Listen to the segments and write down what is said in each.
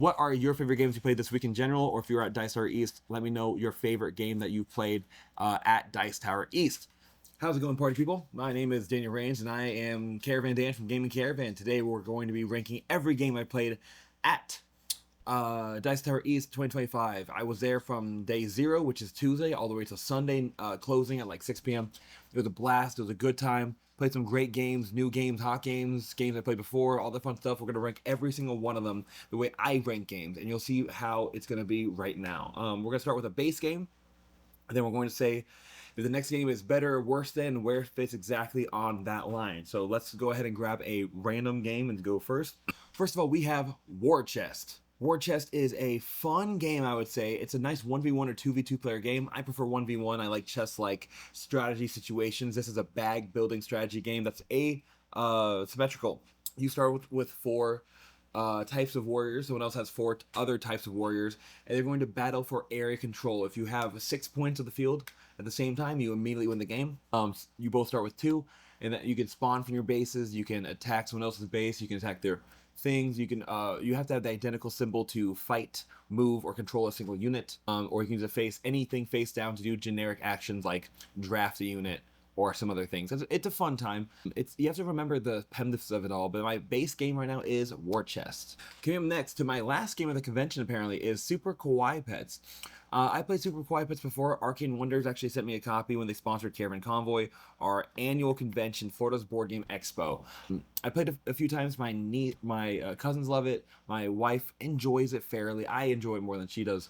What are your favorite games you played this week in general, or if you're at Dice Tower East, let me know your favorite game that you played at Dice Tower East. How's it going, party people? My name is Daniel Rains, and I am Caravan Dan from Gaming Caravan. Today we're going to be ranking every game I played at Dice Tower East 2025. I was there from day 0, which is Tuesday, all the way to Sunday, closing at like 6 p.m. It was a blast. It was a good time. Played some great games, new games, hot games, games I played before, all the fun stuff. We're going to rank every single one of them the way I rank games, and you'll see how it's going to be right now. We're going to start with a base game, and then we're going to say if the next game is better or worse than, where it fits exactly on that line. So let's go ahead and grab a random game and go first. First of all, we have War Chest. War Chest is a fun game, I would say. It's a nice 1v1 or 2v2 player game. I prefer 1v1. I like chess-like strategy situations. This is a bag building strategy game that's symmetrical. You start with 4 types of warriors. Someone else has 4 other types of warriors, and they're going to battle for area control. If you have 6 points of the field at the same time, you immediately win the game. You both start with 2, and then you can spawn from your bases. You can attack someone else's base. You can attack their things. You can you have to have the identical symbol to fight, move, or control a single unit, or you can just face anything face down to do generic actions like draft a unit or some other things. It's a fun time. You have to remember the pendants of it all, but my base game right now is War Chest. Coming up next to my last game of the convention apparently is Super Kawaii Pets. I played Super Kawaii Pets before. Arcane Wonders actually sent me a copy when they sponsored Caravan Convoy, our annual convention, Florida's Board Game Expo. I played a few times. My cousins love it. My wife enjoys it fairly. I enjoy it more than she does.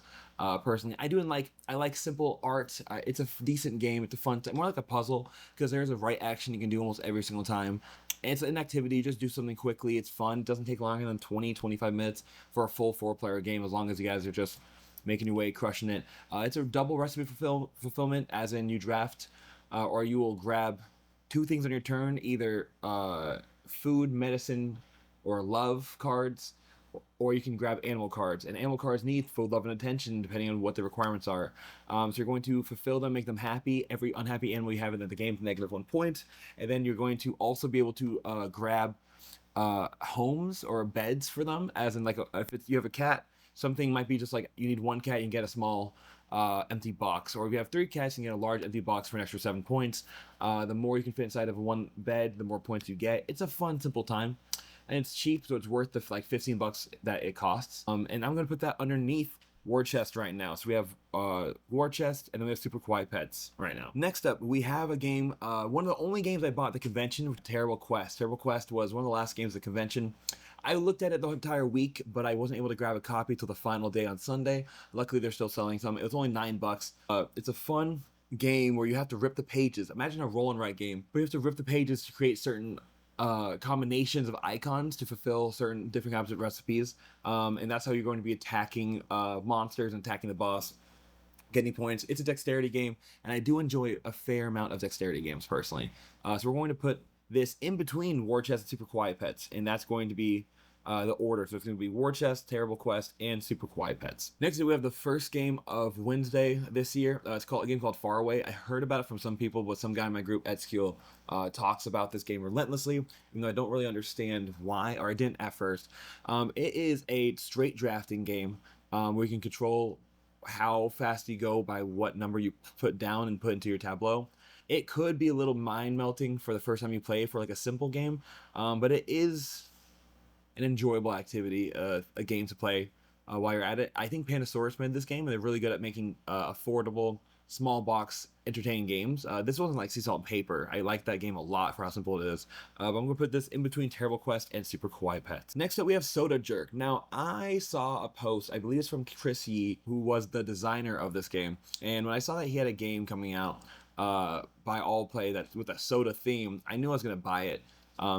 Personally, I like simple art. It's a decent game. It's a fun, more like a puzzle because there's a right action you can do almost every single time. And it's an activity. You just do something quickly. It's fun. It doesn't take longer than 20-25 minutes for a full 4-player game, as long as you guys are just making your way, crushing it. It's a double recipe fulfillment, as in you draft or you will grab 2 things on your turn, either food, medicine, or love cards, or you can grab animal cards. And animal cards need food, love, and attention depending on what the requirements are. So you're going to fulfill them, make them happy. Every unhappy animal you have in the game is -1 point. And then you're going to also be able to grab homes or beds for them, as in you have a cat, something might be just like you need 1 cat, you can get a small empty box. Or if you have 3 cats, you can get a large empty box for an extra 7 points. The more you can fit inside of 1 bed, the more points you get. It's a fun, simple time. And it's cheap, so it's worth the like $15 that it costs. And I'm going to put that underneath War Chest right now. So we have War Chest, and then we have Super Kawaii Pets right now. Next up, we have a game, one of the only games I bought at the convention was Terrible Quest. Terrible Quest was one of the last games at the convention. I looked at it the entire week, but I wasn't able to grab a copy till the final day on Sunday. Luckily, they're still selling some. It was only $9. It's a fun game where you have to rip the pages. Imagine a roll and write game, but you have to rip the pages to create certain combinations of icons to fulfill certain different kinds of recipes. And that's how you're going to be attacking monsters and attacking the boss, getting points. It's a dexterity game, and I do enjoy a fair amount of dexterity games personally. So we're going to put this in between War Chest and Super Kawaii Pets, and that's going to be the order. So it's going to be War Chest, Terrible Quest, and Super Kawaii Pets. Next, we have the first game of Wednesday this year. It's a game called Far Away. I heard about it from some people, but some guy in my group at Skill talks about this game relentlessly, even though I don't really understand why, or I didn't at first. It is a straight drafting game where you can control how fast you go by what number you put down and put into your tableau. It could be a little mind-melting for the first time you play for like a simple game, but it is an enjoyable activity, a game to play while you're at it. I think Pandasaurus made this game, and they're really good at making affordable, small box, entertaining games. This wasn't like sea salt and paper. I like that game a lot for how simple it is. But I'm going to put this in between Terrible Quest and Super Kawaii Pets. Next up, we have Soda Jerk. Now, I saw a post, I believe it's from Chris Yee, who was the designer of this game. And when I saw that he had a game coming out by Allplay that's with a soda theme, I knew I was going to buy it.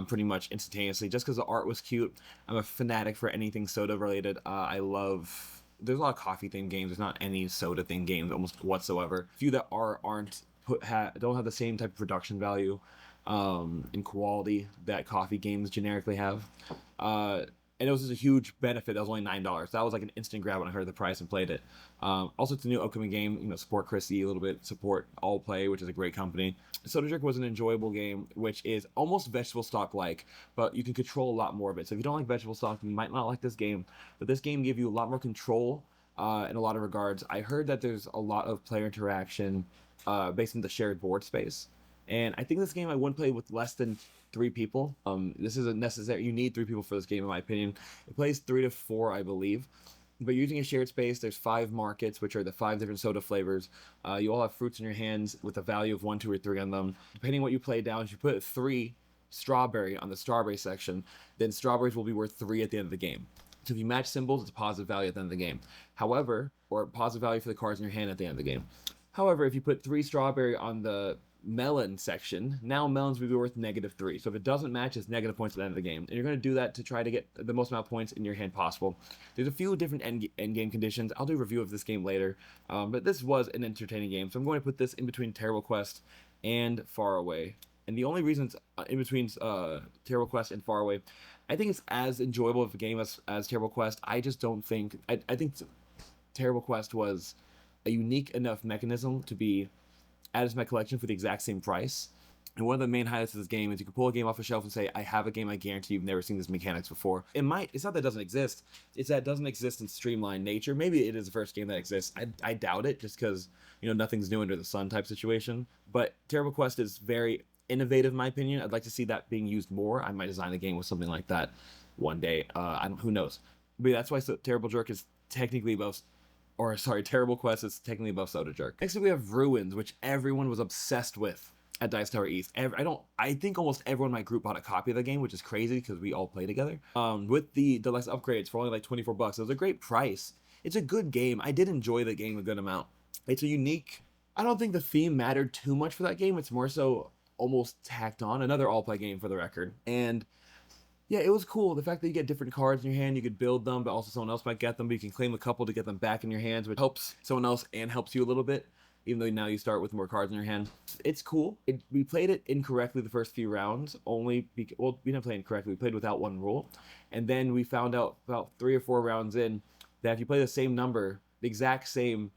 Pretty much instantaneously, just because the art was cute. I'm a fanatic for anything soda related. There's a lot of coffee themed games. There's not any soda themed games almost whatsoever. Few that don't have the same type of production value and quality that coffee games generically have. And And it was just a huge benefit. That was only $9. That was like an instant grab when I heard the price and played it. Also, it's a new upcoming game. You know, support Chrissy a little bit, support Allplay, which is a great company. Soda Jerk was an enjoyable game, which is almost vegetable stock-like, but you can control a lot more of it. So if you don't like vegetable stock, you might not like this game. But this game gives you a lot more control in a lot of regards. I heard that there's a lot of player interaction based on the shared board space. And I think this game I wouldn't play with less than 3 people. This isn't necessary. You need 3 people for this game, in my opinion. It plays 3 to 4, I believe. But using a shared space, there's 5 markets, which are the 5 different soda flavors. You all have fruits in your hands with a value of 1, 2, or 3 on them. Depending on what you play down, if you put 3 strawberry on the strawberry section, then strawberries will be worth 3 at the end of the game. So if you match symbols, it's a positive value at the end of the game. However, or positive value for the cards in your hand at the end of the game. However, if you put 3 strawberry on the melon section, now melons will be worth -3. So if it doesn't match, it's negative points at the end of the game. And you're going to do that to try to get the most amount of points in your hand possible. There's a few different end game conditions. I'll do a review of this game later. But this was an entertaining game. So I'm going to put this in between Terrible Quest and Far Away. And the only reason it's in between Terrible Quest and Far Away, I think it's as enjoyable of a game as Terrible Quest. I just don't think... I think Terrible Quest was a unique enough mechanism to be added to my collection for the exact same price. And one of the main highlights of this game is you can pull a game off a shelf and say, I have a game I guarantee you've never seen this mechanics before. It's not that it doesn't exist, it's that it doesn't exist in streamlined nature. Maybe it is the first game that exists. I doubt it, just because, you know, nothing's new under the sun type situation. But Terrible Quest is very innovative, in my opinion. I'd like to see that being used more. I might design a game with something like that one day. Who knows? But yeah, that's why Terrible Jerk is technically above... Or, sorry, Terrible Quest is technically above Soda Jerk. Next up, we have Ruins, which everyone was obsessed with at Dice Tower East. I think almost everyone in my group bought a copy of the game, which is crazy because we all play together. With the deluxe upgrades for only like $24. It was a great price. It's a good game. I did enjoy the game a good amount. It's a unique... I don't think the theme mattered too much for that game. It's more so almost tacked on. Another all-play game for the record. And... yeah, it was cool. The fact that you get different cards in your hand, you could build them, but also someone else might get them, but you can claim a couple to get them back in your hands, which helps someone else and helps you a little bit, even though now you start with more cards in your hand. It's cool. We played it incorrectly the first few rounds, we didn't play incorrectly. We played without one rule, and then we found out about 3 or 4 rounds in that if you play the same number, the exact same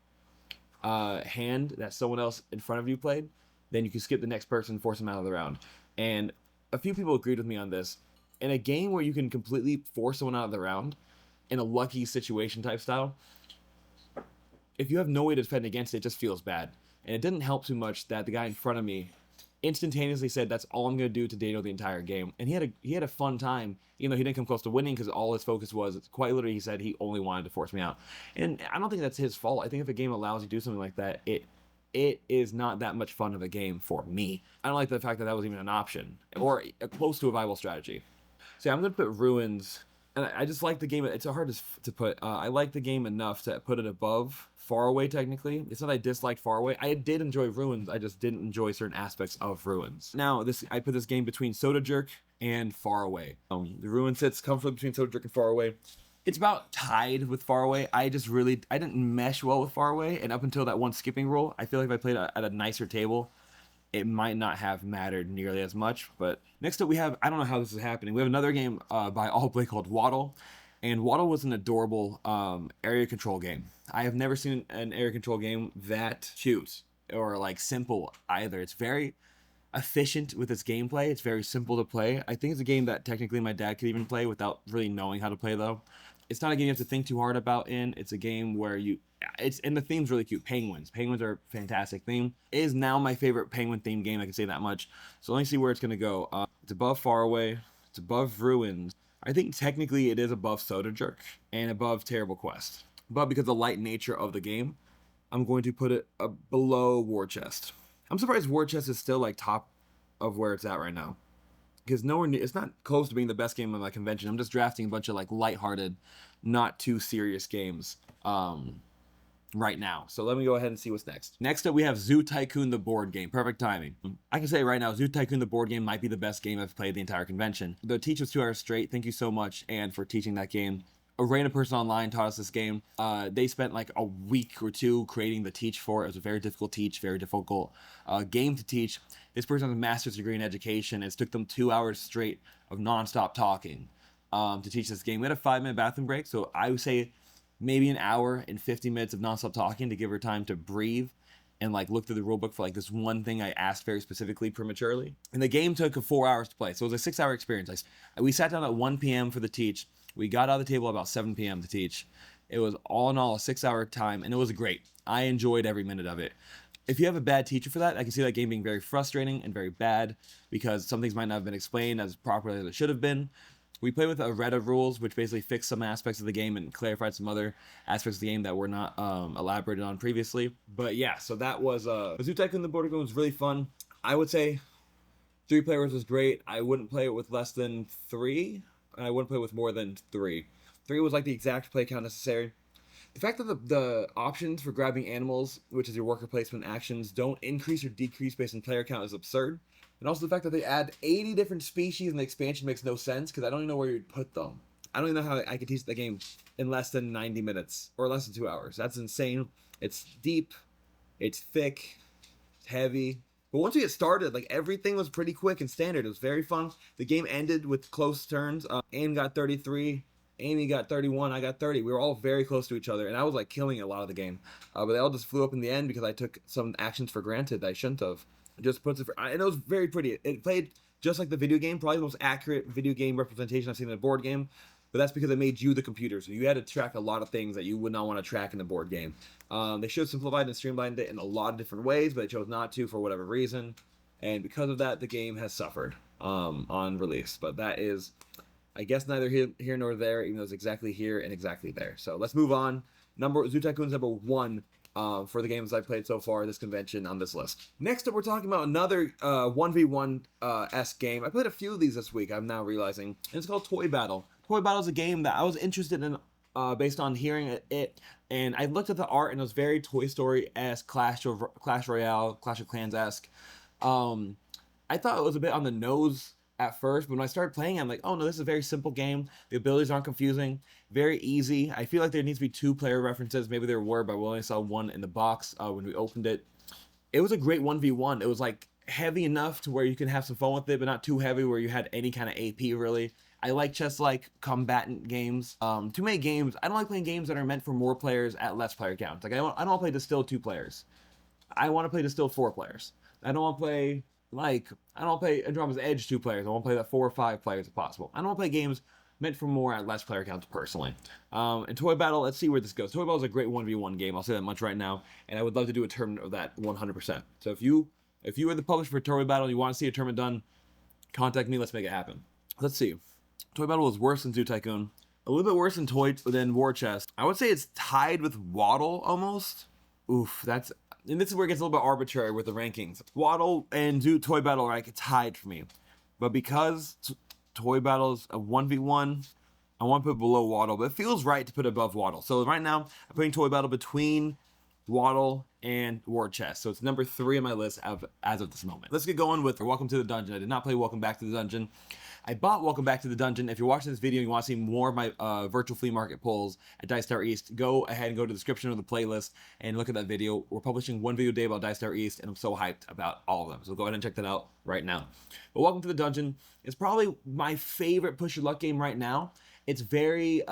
hand that someone else in front of you played, then you can skip the next person and force them out of the round. And a few people agreed with me on this. In a game where you can completely force someone out of the round, in a lucky situation type style, if you have no way to defend against it, it just feels bad. And it didn't help too much that the guy in front of me instantaneously said, that's all I'm going to do to Daniel the entire game. And he had a fun time, even though he didn't come close to winning, because all his focus was, quite literally, he said he only wanted to force me out. And I don't think that's his fault. I think if a game allows you to do something like that, it is not that much fun of a game for me. I don't like the fact that that was even an option, or close to a viable strategy. So I'm going to put Ruins, and I just like the game. It's hard to put. I like the game enough to put it above Far Away, technically. It's not that I disliked Far Away. I did enjoy Ruins. I just didn't enjoy certain aspects of Ruins. Now, I put this game between Soda Jerk and Far Away. The Ruins sits comfortably between Soda Jerk and Far Away. It's about tied with Far Away. I didn't mesh well with Far Away, and up until that one skipping rule, I feel like if I played at a nicer table, it might not have mattered nearly as much. But next up we have, I don't know how this is happening, we have another game by Allplay called Waddle. And Waddle was an adorable area control game. I have never seen an area control game that cute or like simple either. It's very efficient with its gameplay. It's very simple to play. I think it's a game that technically my dad could even play without really knowing how to play, though. It's not a game you have to think too hard about in. It's a game where and the theme's really cute. Penguins. Penguins are a fantastic theme. It is now my favorite penguin themed game, I can say that much. So let me see where it's going to go. It's above Far Away. It's above Ruins. I think technically it is above Soda Jerk and above Terrible Quest. But because of the light nature of the game, I'm going to put it below War Chest. I'm surprised War Chest is still like top of where it's at right now. Because it's not close to being the best game on my convention. I'm just drafting a bunch of like lighthearted, not too serious games right now. So let me go ahead and see what's next. Next up, we have Zoo Tycoon, the board game. Perfect timing. I can say right now, Zoo Tycoon, the board game might be the best game I've played the entire convention. The teach was 2 hours straight. Thank you so much, Anne, for teaching that game. A random person online taught us this game. They spent like a week or 2 creating the teach for it. It was a very difficult teach, very difficult game to teach. This person has a master's degree in education. It took them 2 hours straight of nonstop talking. to teach this game. We had a 5-minute bathroom break, so I would say maybe an hour and 50 minutes of nonstop talking to give her time to breathe and like look through the rule book for like this one thing I asked very specifically prematurely. And the game took 4 hours to play, so it was a 6-hour experience. We sat down at 1 p.m. for the teach. We got out of the table about 7 p.m. to teach. It was all in all a 6-hour time, and it was great. I enjoyed every minute of it. If you have a bad teacher for that, I can see that game being very frustrating and very bad because some things might not have been explained as properly as it should have been. We played with a read of rules, which basically fixed some aspects of the game and clarified some other aspects of the game that were not elaborated on previously. But yeah, so that was Zoo Tycoon the board game was really fun. I would say 3 players was great. I wouldn't play it with less than 3, and I wouldn't play with more than 3. 3 was like the exact play count necessary. The fact that the options for grabbing animals, which is your worker placement actions, don't increase or decrease based on player count is absurd. And also the fact that they add 80 different species in the expansion makes no sense because I don't even know where you'd put them. I don't even know how I could teach the game in less than 90 minutes or less than 2 hours. That's insane. It's deep, it's thick, it's heavy. But once we get started, like everything was pretty quick and standard. It was very fun. The game ended with close turns. Aim got 33. Amy got 31, I got 30. We were all very close to each other, and I was like killing a lot of the game. But they all just flew up in the end because I took some actions for granted that I shouldn't have. It just puts it, and it was very pretty. It played just like the video game, probably the most accurate video game representation I've seen in a board game. But that's because it made you the computer, so you had to track a lot of things that you would not want to track in a board game. They should have simplified and streamlined it in a lot of different ways, but they chose not to for whatever reason. And because of that, the game has suffered on release. But that is, I guess, neither here nor there, even though it's exactly here and exactly there. So let's move on. Zoo Tycoon's number 1 for the games I've played so far this convention on this list. Next up, we're talking about another 1v1-esque game. I played a few of these this week, I'm now realizing. And it's called Toy Battle. Toy Battle is a game that I was interested in based on hearing it. And I looked at the art, and it was very Toy Story-esque, Clash Royale, Clash of Clans-esque. I thought it was a bit on the nose at first, but when I started playing, I'm like, oh no, this is a very simple game. The abilities aren't confusing, very easy. I feel like there needs to be 2 player references. Maybe there were, but we only saw 1 in the box when we opened it. It was a great 1v1. It was like heavy enough to where you can have some fun with it, but not too heavy where you had any kind of AP really. I like chess-like combatant games. Too many games. I don't like playing games that are meant for more players at less player counts. Like I don't want to play Distill 2 players. I want to play Distill 4 players. I don't want to play Andromeda's Edge 2 players. I want to play that 4 or 5 players if possible. I don't want to play games meant for more at less player counts personally. And Toy Battle, let's see where this goes. Toy Battle is a great 1v1 game. I'll say that much right now. And I would love to do a tournament of that 100%. So if you are the publisher for Toy Battle and you want to see a tournament done, contact me. Let's make it happen. Let's see. Toy Battle was worse than Zoo Tycoon. A little bit worse than War Chest. I would say it's tied with Waddle almost. Oof, and this is where it gets a little bit arbitrary with the rankings. Waddle and Toy Battle are like tied for me. But because Toy Battle's a 1v1, I want to put below Waddle, but it feels right to put above Waddle. So right now, I'm putting Toy Battle between Waddle and War Chest. So it's number 3 on my list as of this moment. Let's get going with Welcome to the Dungeon. I did not play Welcome Back to the Dungeon. I bought Welcome Back to the Dungeon. If you're watching this video and you want to see more of my virtual flea market polls at Dice Tower East, go ahead and go to the description of the playlist and look at that video. We're publishing 1 video a day about Dice Tower East, and I'm so hyped about all of them. So go ahead and check that out right now. But Welcome to the Dungeon is probably my favorite push your luck game right now. It's very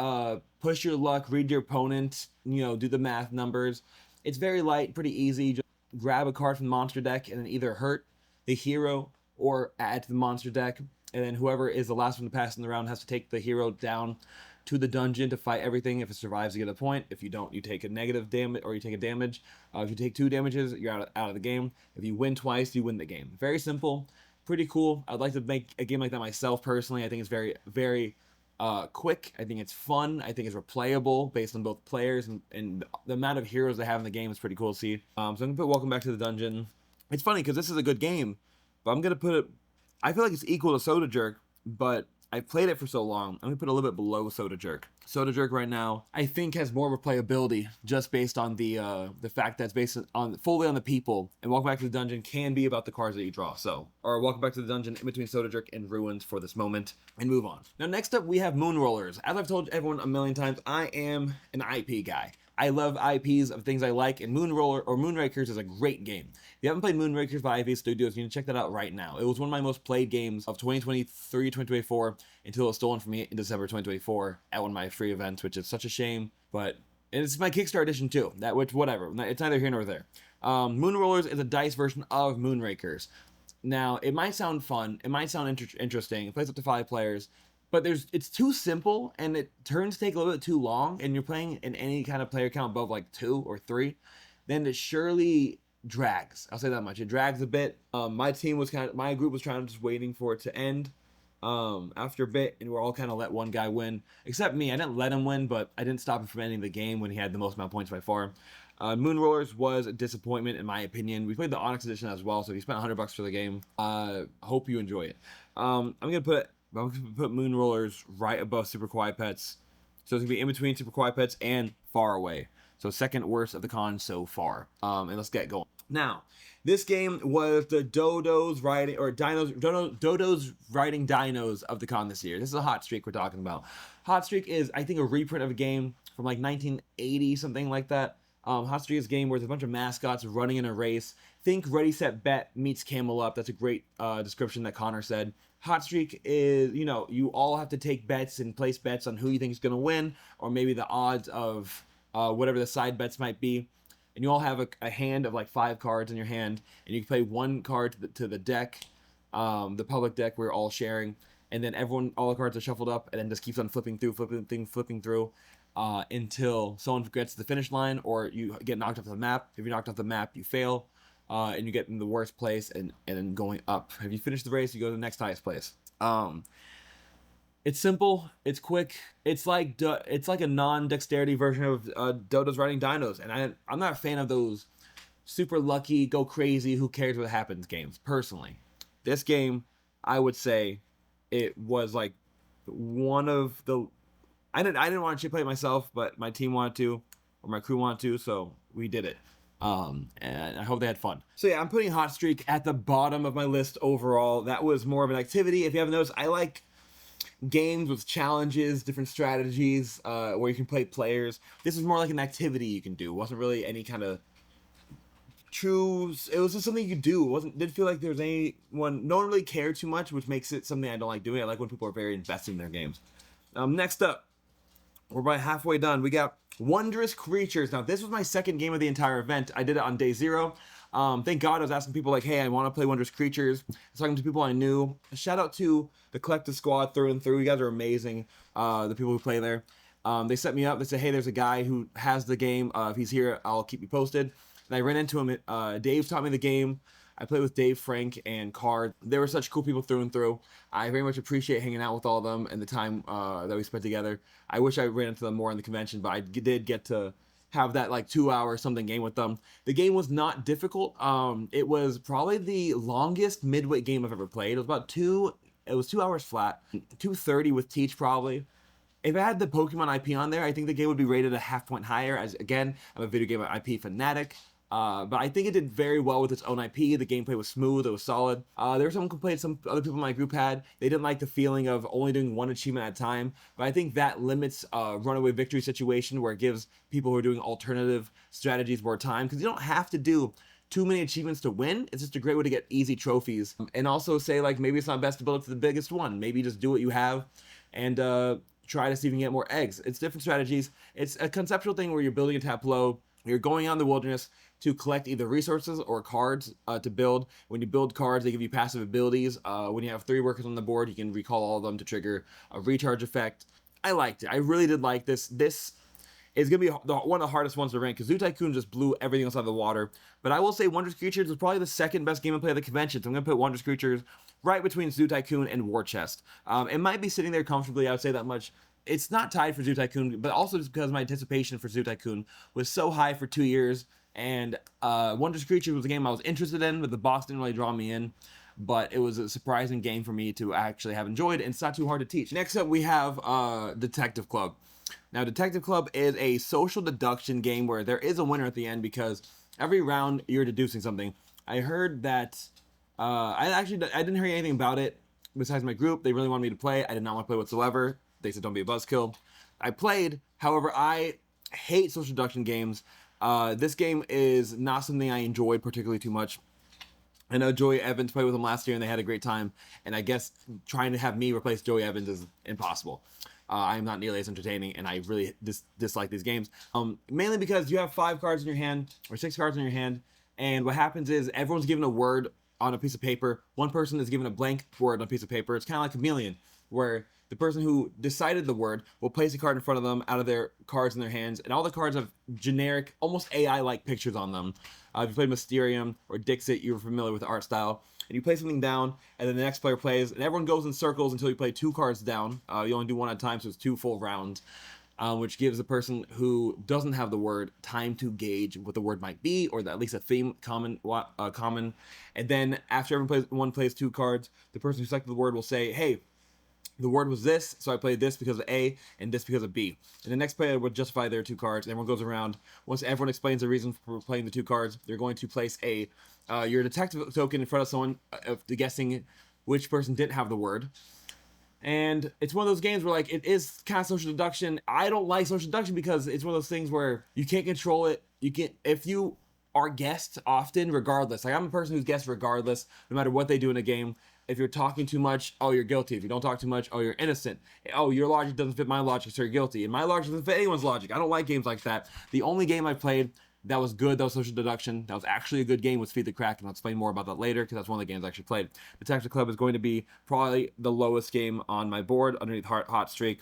push your luck, read your opponent, do the math numbers. It's very light, pretty easy. Just grab a card from the monster deck and then either hurt the hero or add to the monster deck. And then whoever is the last one to pass in the round has to take the hero down to the dungeon to fight everything. If it survives, you get a point. If you don't, you take a negative damage or you take a damage. If you take 2 damages, you're out of the game. If you win twice, you win the game. Very simple, pretty cool. I'd like to make a game like that myself personally. I think it's very, very quick. I think it's fun. I think it's replayable based on both players, and the amount of heroes they have in the game is pretty cool to see. So I'm gonna put Welcome Back to the Dungeon. It's funny because this is a good game, but I'm gonna put it. I feel like it's equal to Soda Jerk, but I've played it for so long. I'm gonna put it a little bit below Soda Jerk. Soda Jerk right now, I think, has more replayability just based on the fact that it's based on fully on the people. And Welcome Back to the Dungeon can be about the cards that you draw. Or Welcome Back to the Dungeon in between Soda Jerk and Ruins for this moment, and move on. Now next up we have Moon Rollers. As I've told everyone a million times, I am an IP guy. I love IPs of things I like, and Moonrakers is a great game. If you haven't played Moonrakers by IV Studios, you need to check that out right now. It was one of my most played games of 2023, 2024, until it was stolen from me in December 2024 at one of my free events, which is such a shame, but it's my Kickstarter edition too. Whatever. It's neither here nor there. Moon Rollers is a dice version of Moonrakers. Now, it might sound fun, it might sound interesting, it plays up to 5 players, but it's too simple, and turns take a little bit too long, and you're playing in any kind of player count above like 2 or 3, then it surely drags. I'll say that much. It drags a bit. My group was kind of just waiting for it to end after a bit, and we're all kind of let one guy win, except me. I didn't let him win, but I didn't stop him from ending the game when he had the most amount of points by far. Moon Rollers was a disappointment in my opinion. We played the Onyx edition as well, so if you spent $100 for the game, hope you enjoy it. I'm gonna put Moon Rollers right above Super Kawaii Pets, so it's gonna be in between Super Kawaii Pets and Far Away. So second worst of the con so far. And let's get going. Now, this game was the Dodos riding dinos of the con this year. This is a Hot Streak we're talking about. Hot Streak is, I think, a reprint of a game from like 1980, something like that. Hot Streak is a game where there's a bunch of mascots running in a race. Think Ready, Set, Bet meets Camel Up. That's a great description that Connor said. Hot Streak is, you all have to take bets and place bets on who you think is going to win, or maybe the odds of whatever the side bets might be. And you all have a hand of like 5 cards in your hand, and you can play 1 card to the deck, the public deck we're all sharing, and then all the cards are shuffled up, and then just keeps on flipping through until someone gets to the finish line, or you get knocked off the map. If you're knocked off the map, you fail, and you get in the worst place, and then going up. If you finish the race, you go to the next highest place. It's simple, it's quick, it's like a non-dexterity version of Dodos riding dinos, and I'm not a fan of those super lucky, go crazy, who cares what happens games, personally. This game, I would say, it was like one of the... I didn't want to play it myself, but my team wanted to, or my crew wanted to, so we did it. And I hope they had fun. So yeah, I'm putting Hot Streak at the bottom of my list overall. That was more of an activity. If you haven't noticed, I like games with challenges, different strategies, where you can play players. This was more like an activity you can do. It wasn't really any kind of it was just something you could do. Didn't feel like there was no one really cared too much, which makes it something I don't like doing. I like when people are very invested in their games. Next up, we're about halfway done. We got Wondrous Creatures. Now, this was my second game of the entire event. I did it on day 0. Thank God I was asking people like, hey, I want to play Wondrous Creatures. I was talking to people I knew. Shout out to the collective squad through and through. You guys are amazing, the people who play there. They set me up. They said, hey, there's a guy who has the game. If he's here, I'll keep you posted. And I ran into him. Dave taught me the game. I played with Dave, Frank, and Card. They were such cool people through and through. I very much appreciate hanging out with all of them and the time that we spent together. I wish I ran into them more in the convention, but I did get to have that like 2-hour something game with them. The game was not difficult. It was probably the longest midweight game I've ever played. It was 2 hours flat, 2:30 with Teach probably. If I had the Pokemon IP on there, I think the game would be rated a half point higher, as again, I'm a video game IP fanatic. But I think it did very well with its own IP. The gameplay was smooth, it was solid. There were some complaints some other people in my group had. They didn't like the feeling of only doing one achievement at a time. But I think that limits a runaway victory situation where it gives people who are doing alternative strategies more time. Because you don't have to do too many achievements to win. It's just a great way to get easy trophies. And also say like, maybe it's not best to build up to the biggest one. Maybe just do what you have and try to see if you can get more eggs. It's different strategies. It's a conceptual thing where you're building a tableau. You're going out in the wilderness to collect either resources or cards to build. When you build cards, they give you passive abilities. When you have 3 workers on the board, you can recall all of them to trigger a recharge effect. I liked it. I really did like this. This is going to be one of the hardest ones to rank because Zoo Tycoon just blew everything else out of the water. But I will say Wondrous Creatures was probably the second best game I played at the convention. So I'm going to put Wondrous Creatures right between Zoo Tycoon and War Chest. It might be sitting there comfortably, I would say that much. It's not tied for Zoo Tycoon, but also just because my anticipation for Zoo Tycoon was so high for 2 years. And Wondrous Creatures was a game I was interested in, but the box didn't really draw me in. But it was a surprising game for me to actually have enjoyed, and it's not too hard to teach. Next up, we have Detective Club. Now, Detective Club is a social deduction game where there is a winner at the end because every round you're deducing something. I heard that... I didn't hear anything about it besides my group. They really wanted me to play. I did not want to play whatsoever. They said don't be a buzzkill. I played. However, I hate social deduction games. This game is not something I enjoyed particularly too much. I know Joey Evans played with him last year and they had a great time, and I guess trying to have me replace Joey Evans is impossible. I'm not nearly as entertaining, and I really dislike these games. Mainly because you have 5 cards in your hand, or 6 cards in your hand, and what happens is everyone's given a word on a piece of paper. One person is given a blank word on a piece of paper. It's kind of like Chameleon, where the person who decided the word will place a card in front of them out of their cards in their hands, and all the cards have generic, almost AI-like pictures on them. If you played Mysterium or Dixit, you're familiar with the art style. And you play something down, and then the next player plays, and everyone goes in circles until you play 2 cards down. You only do 1 at a time, so it's 2 full rounds, which gives the person who doesn't have the word time to gauge what the word might be, or at least a theme common. And then after everyone plays 2 cards, the person who selected the word will say, hey, the word was this, so I played this because of A and this because of B. And the next player would justify their 2 cards, and everyone goes around. Once everyone explains the reason for playing the 2 cards, they're going to place your detective token in front of someone, guessing which person didn't have the word. And it's one of those games where, like, it is kind of social deduction. I don't like social deduction because it's one of those things where you can't control it. You can't, if you are guessed often, regardless. Like, I'm a person who's guessed regardless, no matter what they do in a game. If you're talking too much, oh, you're guilty. If you don't talk too much, oh, you're innocent. Oh, your logic doesn't fit my logic, so you're guilty. And my logic doesn't fit anyone's logic. I don't like games like that. The only game I played that was good, that was social deduction, that was actually a good game, was Feed the Kraken. I'll explain more about that later, because that's one of the games I actually played. Detective Club is going to be probably the lowest game on my board, underneath Hot Streak.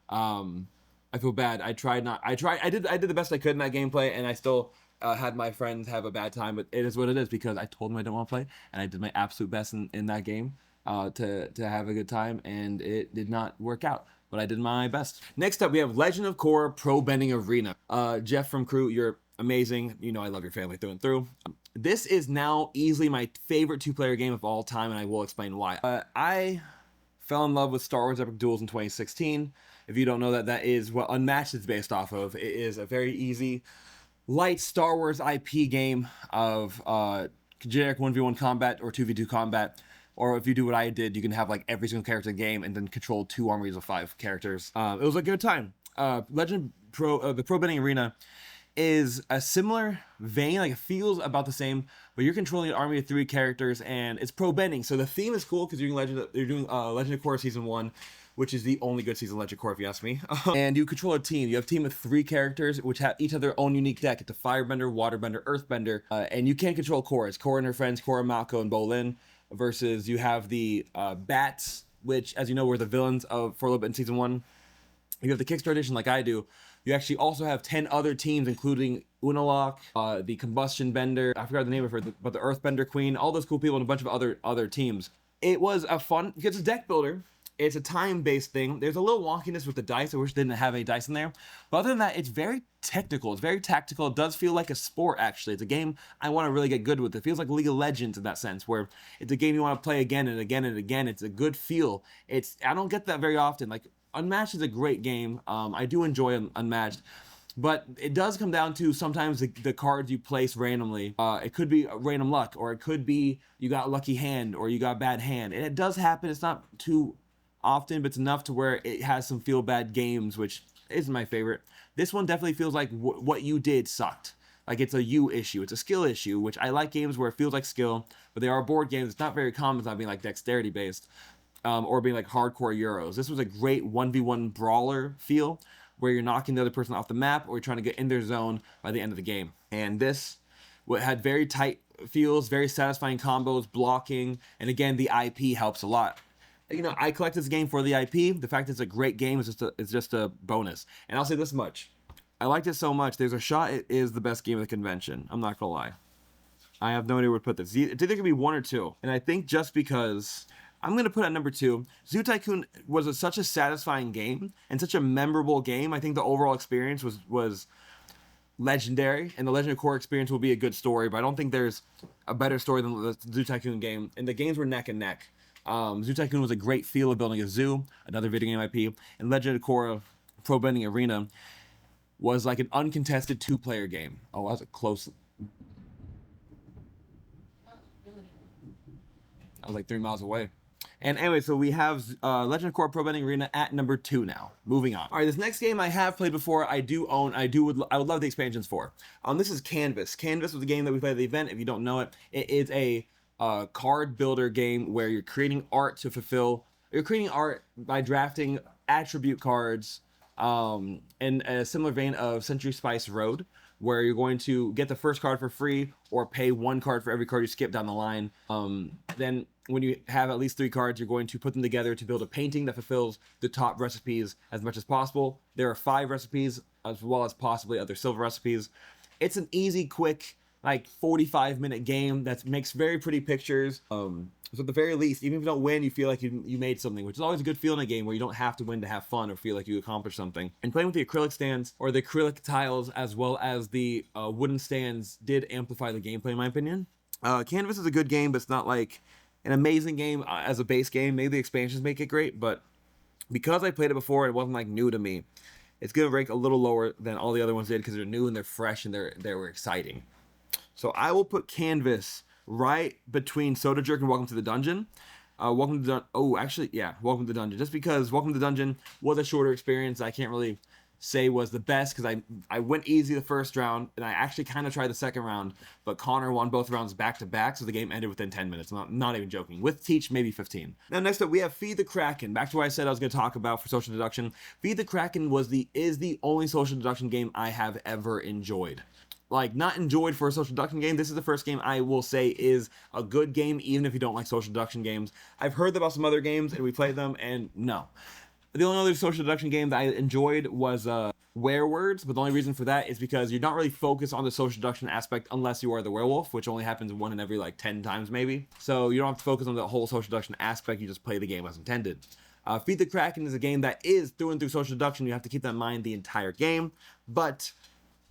I feel bad. I did the best I could in that gameplay, and I still had my friends have a bad time, but it is what it is, because I told them I didn't want to play, and I did my absolute best in that game to have a good time, and it did not work out, but I did my best. Next up, we have Legend of Korra Pro Bending Arena. Jeff from Crew, you're amazing. You know I love your family through and through. This is now easily my favorite 2-player game of all time, and I will explain why. I fell in love with Star Wars Epic Duels in 2016. If you don't know that, that is what Unmatched is based off of. It is a very easy, light Star Wars IP game of generic 1v1 combat or 2v2 combat. Or if you do what I did, you can have like every single character in the game and then control 2 armies of 5 characters. It was a good time. The Pro Bending Arena is a similar vein, like it feels about the same, but you're controlling an army of 3 characters, and it's pro bending. So the theme is cool because you're doing Legend of Korra Season 1, which is the only good season of Legend of Korra, if you ask me. And you control a team. You have a team of 3 characters, which have each have their own unique deck. It's a Firebender, Waterbender, Earthbender, and you can't control Korra. It's Korra and her friends, Korra, Mako, and Bolin, versus you have the Bats, which, as you know, were the villains for a little bit in Season 1. You have the Kickstarter edition like I do. You actually also have 10 other teams, including Unalak, the Combustion Bender, I forgot the name of her, but the Earthbender Queen, all those cool people, and a bunch of other teams. It was a fun, because it's a deck builder. It's a time-based thing. There's a little wonkiness with the dice. I wish it didn't have any dice in there. But other than that, it's very technical. It's very tactical. It does feel like a sport, actually. It's a game I want to really get good with. It feels like League of Legends in that sense, where it's a game you want to play again and again and again. It's a good feel. I don't get that very often. Like, Unmatched is a great game. I do enjoy Unmatched. But it does come down to sometimes the cards you place randomly. It could be random luck, or it could be you got a lucky hand, or you got a bad hand. And it does happen. It's not too often, but it's enough to where it has some feel-bad games, which isn't my favorite. This one definitely feels like what you did sucked. Like, it's a you issue. It's a skill issue, which I like games where it feels like skill, but they are board games. It's not very common. It's not being like dexterity-based. Or being like hardcore Euros. This was a great 1v1 brawler feel, where you're knocking the other person off the map, or you're trying to get in their zone by the end of the game. And this had very tight feels, very satisfying combos, blocking, and again, the IP helps a lot. You know, I collect this game for the IP. The fact that it's a great game is just a bonus. And I'll say this much. I liked it so much, there's a shot it is the best game of the convention. I'm not gonna lie. I have no idea where to put this. It's either gonna be 1 or 2. And I think just because I'm going to put it at number 2. Zoo Tycoon was such a satisfying game and such a memorable game. I think the overall experience was legendary, and the Legend of Korra experience will be a good story, but I don't think there's a better story than the Zoo Tycoon game. And the games were neck and neck. Zoo Tycoon was a great feel of building a zoo, another video game IP, and Legend of Korra Pro Bending Arena was like an uncontested 2-player game. Oh, that was a close... I was like 3 miles away. And anyway, so we have Legend of Korra Pro Bending Arena at number 2 now. Moving on. All right, this next game I have played before. I do own. I would love the expansions for. This is Canvas. Canvas was a game that we played at the event. If you don't know it, it is a card builder game where you're creating art to fulfill. You're creating art by drafting attribute cards in a similar vein of Century Spice Road, where you're going to get the first card for free or pay 1 card for every card you skip down the line. Then when you have at least 3 cards, you're going to put them together to build a painting that fulfills the top recipes as much as possible. There are 5 recipes as well as possibly other silver recipes. It's an easy, quick, like 45-minute game that makes very pretty pictures. So at the very least, even if you don't win, you feel like you made something, which is always a good feeling in a game where you don't have to win to have fun or feel like you accomplished something. And playing with the acrylic stands or the acrylic tiles as well as the wooden stands did amplify the gameplay, in my opinion. Canvas is a good game, but it's not like an amazing game as a base game. Maybe the expansions make it great, but because I played it before, it wasn't like new to me. It's gonna rank a little lower than all the other ones did because they're new and they're fresh and they were exciting. So I will put Canvas right between Soda Jerk and Welcome to the Dungeon. Welcome to the Dungeon. Just because Welcome to the Dungeon was a shorter experience, I can't really say was the best because I went easy the first round and I actually kind of tried the second round, but Connor won both rounds back to back, so the game ended within 10 minutes. I'm not even joking. With Teach, maybe 15. Now next up we have Feed the Kraken. Back to what I said I was going to talk about for social deduction. Feed the Kraken is the only social deduction game I have ever enjoyed. Like, not enjoyed for a social deduction game. This is the first game I will say is a good game, even if you don't like social deduction games. I've heard about some other games, and we played them, and no. The only other social deduction game that I enjoyed was Werewords, but the only reason for that is because you're not really focused on the social deduction aspect unless you are the werewolf, which only happens 1 in every, 10 times, maybe. So you don't have to focus on the whole social deduction aspect, you just play the game as intended. Feed the Kraken is a game that is through and through social deduction. You have to keep that in mind the entire game, but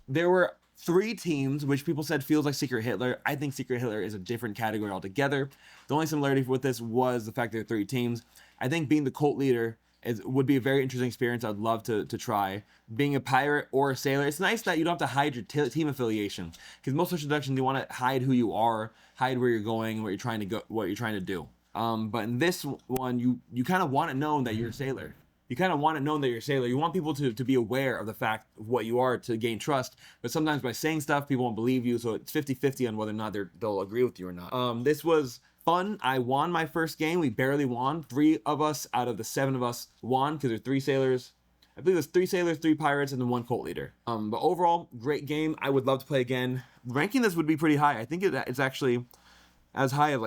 there were 3 teams, which people said feels like Secret Hitler. I think Secret Hitler is a different category altogether. The only similarity with this was the fact there are 3 teams. I think being the cult leader would be a very interesting experience. I'd love to try. Being a pirate or a sailor, it's nice that you don't have to hide your team affiliation. Because most social deduction, you want to hide who you are, hide where you're going, what you're trying to do. But in this one, you kind of want it known that you're a sailor. You kind of want it known that you're a sailor. You want people to be aware of the fact of what you are to gain trust. But sometimes by saying stuff, people won't believe you. So it's 50-50 on whether or not they'll agree with you or not. This was fun. I won my first game. We barely won. 3 of us out of the 7 of us won because there's 3 sailors. I believe there's 3 sailors, 3 pirates, and then 1 cult leader. But overall, great game. I would love to play again. Ranking this would be pretty high. I think it's actually as high as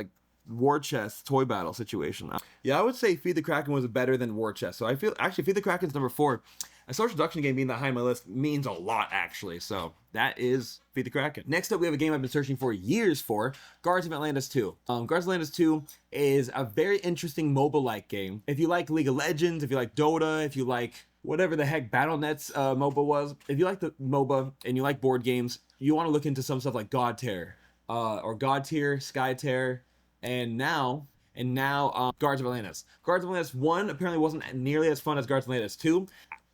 War Chest toy battle situation. Yeah, I would say Feed the Kraken was better than War Chest. So I feel actually Feed the Kraken's number 4. A social deduction game being that high on my list means a lot, actually. So that is Feed the Kraken. Next up, we have a game I've been searching for years for, Guards of Atlantis 2. Guards of Atlantis 2 is a very interesting MOBA-like game. If you like League of Legends, if you like Dota, if you like whatever the heck Battle.net's MOBA was, if you like the MOBA and you like board games, you want to look into some stuff like God Tier, or God Tier, Sky Tier, and now Guards of Atlantis. Guards of Atlantis 1 apparently wasn't nearly as fun as Guards of Atlantis 2.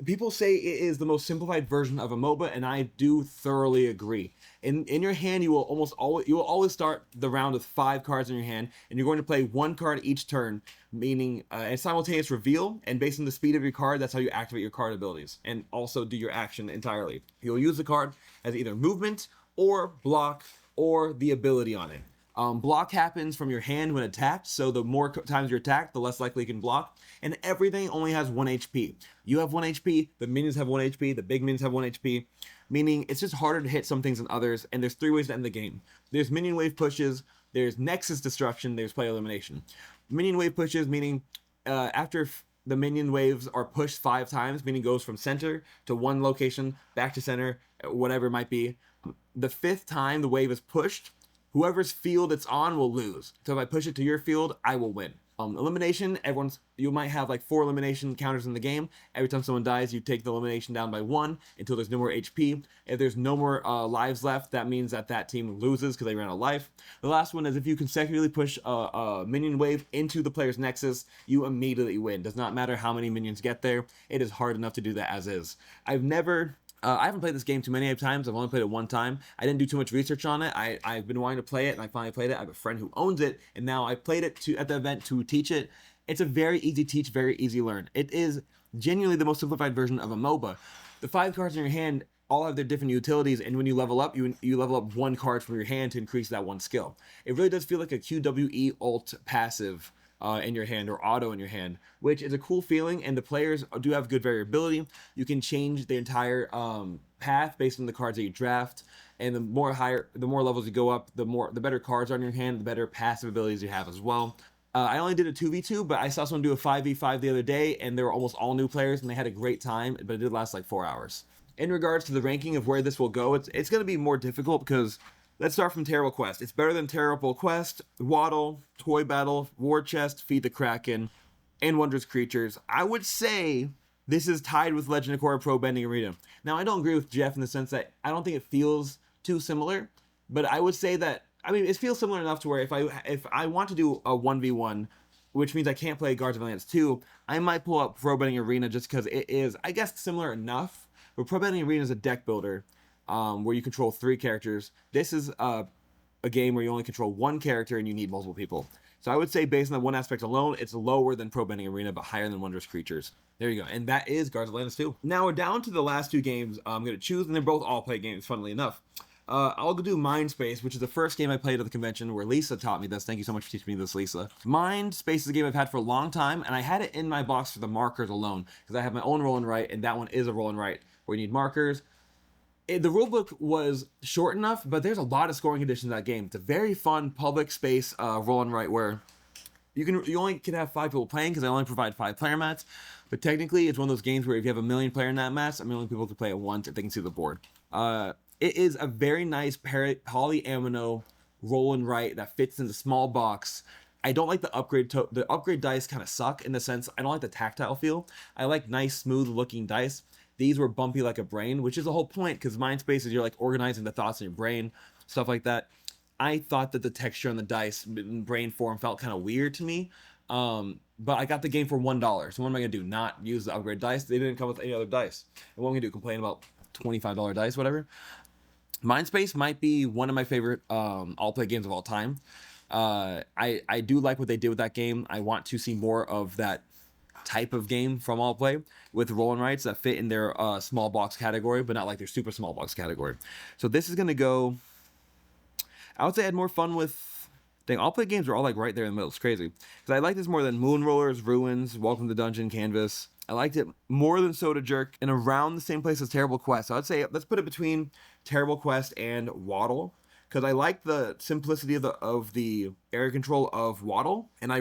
People say it is the most simplified version of a MOBA, and I do thoroughly agree. In your hand, you will always start the round with 5 cards in your hand, and you're going to play 1 card each turn, meaning a simultaneous reveal, and based on the speed of your card, that's how you activate your card abilities, and also do your action entirely. You'll use the card as either movement, or block, or the ability on it. Block happens from your hand when attacked, so the more times you're attacked, the less likely you can block, and everything only has 1 HP. You have 1 HP, the minions have 1 HP, the big minions have 1 HP, meaning it's just harder to hit some things than others, and there's 3 ways to end the game. There's minion wave pushes, there's Nexus Destruction, there's player elimination. Minion wave pushes, meaning after the minion waves are pushed 5 times, meaning goes from center to 1 location, back to center, whatever it might be. The 5th time the wave is pushed, whoever's field it's on will lose. So if I push it to your field, I will win. Elimination, you might have 4 elimination counters in the game. Every time someone dies, you take the elimination down by 1 until there's no more HP. If there's no more lives left, that means that team loses because they ran out of life. The last one is if you consecutively push a minion wave into the player's nexus, you immediately win. Does not matter how many minions get there. It is hard enough to do that as is. I haven't played this game too many times. I've only played it 1 time. I didn't do too much research on it. I've been wanting to play it, and I finally played it. I have a friend who owns it, and now I played it at the event to teach it, It's a very easy teach, very easy learn. It is genuinely the most simplified version of a MOBA. The 5 cards in your hand all have their different utilities, and when you level up, you level up 1 card from your hand to increase that 1 skill. It really does feel like a QWE ult passive in your hand, or auto in your hand, which is a cool feeling, and the players do have good variability. You can change the entire path based on the cards that you draft, and the more levels you go up, the better cards are in your hand, the better passive abilities you have as well. I only did a 2v2, but I saw someone do a 5v5 the other day, and they were almost all new players, and they had a great time, but it did last like 4 hours. In regards to the ranking of where this will go, it's going to be more difficult because let's start from Terrible Quest. It's better than Terrible Quest, Waddle, Toy Battle, War Chest, Feed the Kraken, and Wondrous Creatures. I would say this is tied with Legend of Korra Pro Bending Arena. Now, I don't agree with Jeff in the sense that I don't think it feels too similar, but I would say that, I mean, it feels similar enough to where if I want to do a 1v1, which means I can't play Guards of Atlantis 2, I might pull up Pro Bending Arena just because it is, I guess, similar enough. But Pro Bending Arena is a deck builder where you control 3 characters. This is a game where you only control 1 character and you need multiple people. So I would say based on that one aspect alone, it's lower than Pro Bending Arena, but higher than Wondrous Creatures. There you go. And that is Guards of Atlantis 2. Now we're down to the last 2 games I'm going to choose, and they're both Allplay games, funnily enough. I'll go do Mindspace, which is the first game I played at the convention where Lisa taught me this. Thank you so much for teaching me this, Lisa. Mindspace is a game I've had for a long time, and I had it in my box for the markers alone, because I have my own roll and write, and that one is a roll and write where you need markers. The rulebook was short enough, but there's a lot of scoring conditions in that game. It's a very fun public space roll and write where you only can have 5 people playing because I only provide 5 player mats. But technically, it's one of those games where if you have 1 million player in that mats, 1 million people can play at once if they can see the board. It is a very nice polyamino roll and write that fits in the small box. I don't like the upgrade the upgrade dice kind of suck in the sense I don't like the tactile feel. I like nice, smooth looking dice. These were bumpy like a brain, which is the whole point because Mindspace is you're like organizing the thoughts in your brain, stuff like that. I thought that the texture on the dice in brain form felt kind of weird to me. But I got the game for $1. So what am I going to do? Not use the upgrade dice? They didn't come with any other dice. And what am I going to do? Complain about $25 dice, whatever? Mindspace might be one of my favorite Allplay games of all time. I do like what they did with that game. I want to see more of that type of game from Allplay with roll and writes that fit in their small box category, but not like their super small box category. So this is going to go, I would say I had more fun with, dang, Allplay games are all like right there in the middle. It's crazy. Because I like this more than Moon Rollers, Ruins, Welcome to the Dungeon, Canvas. I liked it more than Soda Jerk and around the same place as Terrible Quest. So I'd say let's put it between Terrible Quest and Waddle, because I like the simplicity of the area control of Waddle, and I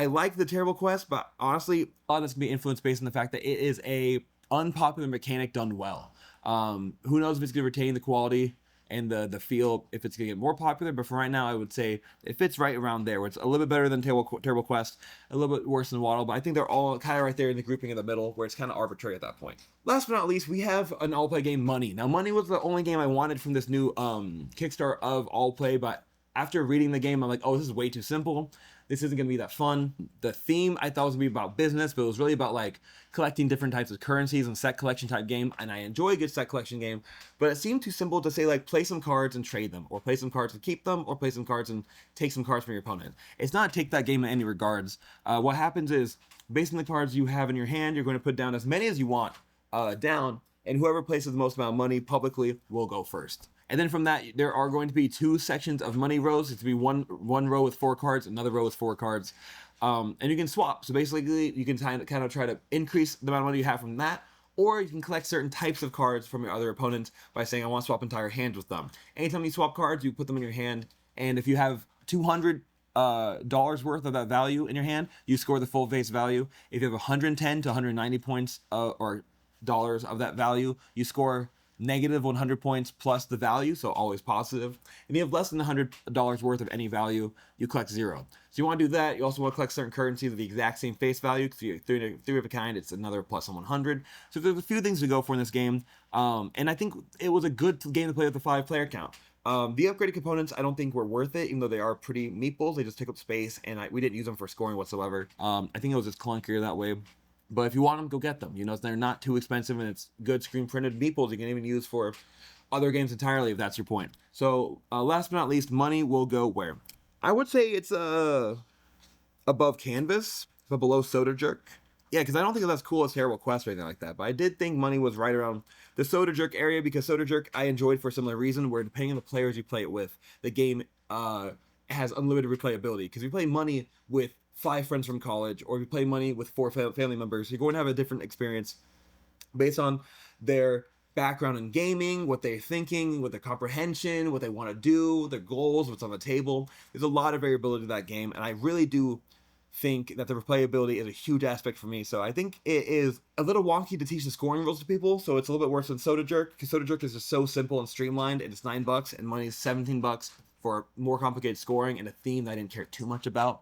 like the Terrible Quest, but honestly, a lot of this can be influenced based on the fact that it is a unpopular mechanic done well. Who knows if it's going to retain the quality and the feel, if it's going to get more popular, but for right now, I would say it fits right around there, where it's a little bit better than Terrible Quest, a little bit worse than Waddle, but I think they're all kind of right there in the grouping in the middle, where it's kind of arbitrary at that point. Last but not least, we have an Allplay game, Money. Now, Money was the only game I wanted from this new Kickstarter of Allplay, but after reading the game, I'm like, oh, this is way too simple. This isn't going to be that fun. The theme I thought was going to be about business, but it was really about like collecting different types of currencies and set collection type game. And I enjoy a good set collection game, but it seemed too simple to say like play some cards and trade them, or play some cards and keep them, or play some cards and take some cards from your opponent. It's not take that game in any regards. What happens is based on the cards you have in your hand, you're going to put down as many as you want down, and whoever places the most amount of money publicly will go first. And then from that, there are going to be 2 sections of money rows. It's going to be one row with 4 cards, another row with 4 cards. And you can swap. So basically, you can kind of try to increase the amount of money you have from that, or you can collect certain types of cards from your other opponents by saying, I want to swap entire hands with them. Anytime you swap cards, you put them in your hand. And if you have $200 worth of that value in your hand, you score the full face value. If you have 110 to 190 points or dollars of that value, you score negative 100 points plus the value, so always positive. If you have less than $100 worth of any value, you collect 0. So you want to do that. You also want to collect certain currencies of the exact same face value, because you have 3 of a kind, it's another plus on 100. So there's a few things to go for in this game, and I think it was a good game to play with the 5-player count. The upgraded components I don't think were worth it, even though they are pretty meatballs. They just take up space, and we didn't use them for scoring whatsoever. I think it was just clunkier that way. But if you want them, go get them. You know, they're not too expensive, and it's good screen printed meeples you can even use for other games entirely, if that's your point. So last but not least, Money will go where? I would say it's above Canvas. but below Soda Jerk. Yeah, because I don't think that's cool as Terrible Quest or anything like that. But I did think money was right around the Soda Jerk area because Soda Jerk I enjoyed for a similar reason, where depending on the players you play it with, the game has unlimited replayability. Because if you play money with 5 friends from college, or if you play money with 4 family members, you're going to have a different experience based on their background in gaming, what they're thinking, what their comprehension, what they want to do, their goals, what's on the table. There's a lot of variability to that game, and I really do think that the replayability is a huge aspect for me. So I think it is a little wonky to teach the scoring rules to people, so it's a little bit worse than Soda Jerk, because Soda Jerk is just so simple and streamlined, and it's $9, and money is $17 for more complicated scoring and a theme that I didn't care too much about.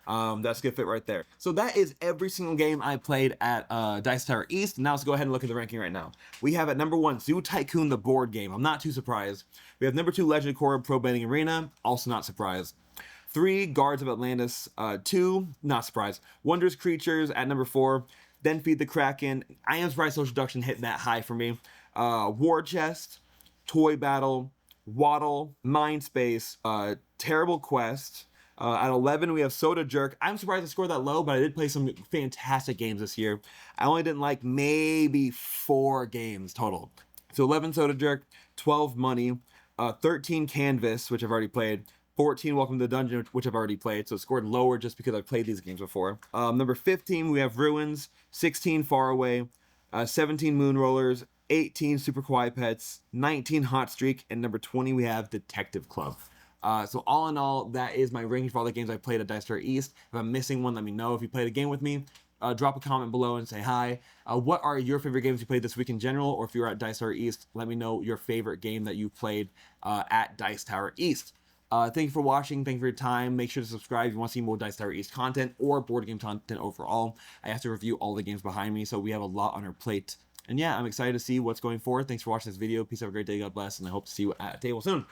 That's a good fit right there. So that is every single game I played at Dice Tower East. Now let's go ahead and look at the ranking right now. We have at number 1, Zoo Tycoon, the board game. I'm not too surprised. We have number 2, Legend of Korra Pro Betting Arena. Also not surprised. 3, Guards of Atlantis. 2, not surprised. Wondrous Creatures at number 4. Then Feed the Kraken. I am surprised Social Deduction hit that high for me. War Chest, Toy Battle, Waddle, Mindspace, Terrible Quest. At 11, we have Soda Jerk. I'm surprised I scored that low, but I did play some fantastic games this year. I only didn't like maybe 4 games total. So 11, Soda Jerk, 12, Money, 13, Canvas, which I've already played, 14, Welcome to the Dungeon, which I've already played, so it scored lower just because I've played these games before. Number 15, we have Ruins, 16, Faraway, 17, Moon Rollers, 18, Super Kawaii Pets, 19, Hot Streak, and number 20, we have Detective Club. So all in all, that is my ranking for all the games I played at Dice Tower East. If I'm missing one, let me know. If you played a game with me, drop a comment below and say hi. What are your favorite games you played this week in general? Or if you're at Dice Tower East, let me know your favorite game that you played at Dice Tower East. Thank you for watching. Thank you for your time. Make sure to subscribe if you want to see more Dice Tower East content or board game content overall. I have to review all the games behind me, so we have a lot on our plate. And yeah, I'm excited to see what's going forward. Thanks for watching this video. Peace, have a great day. God bless, and I hope to see you at a table soon.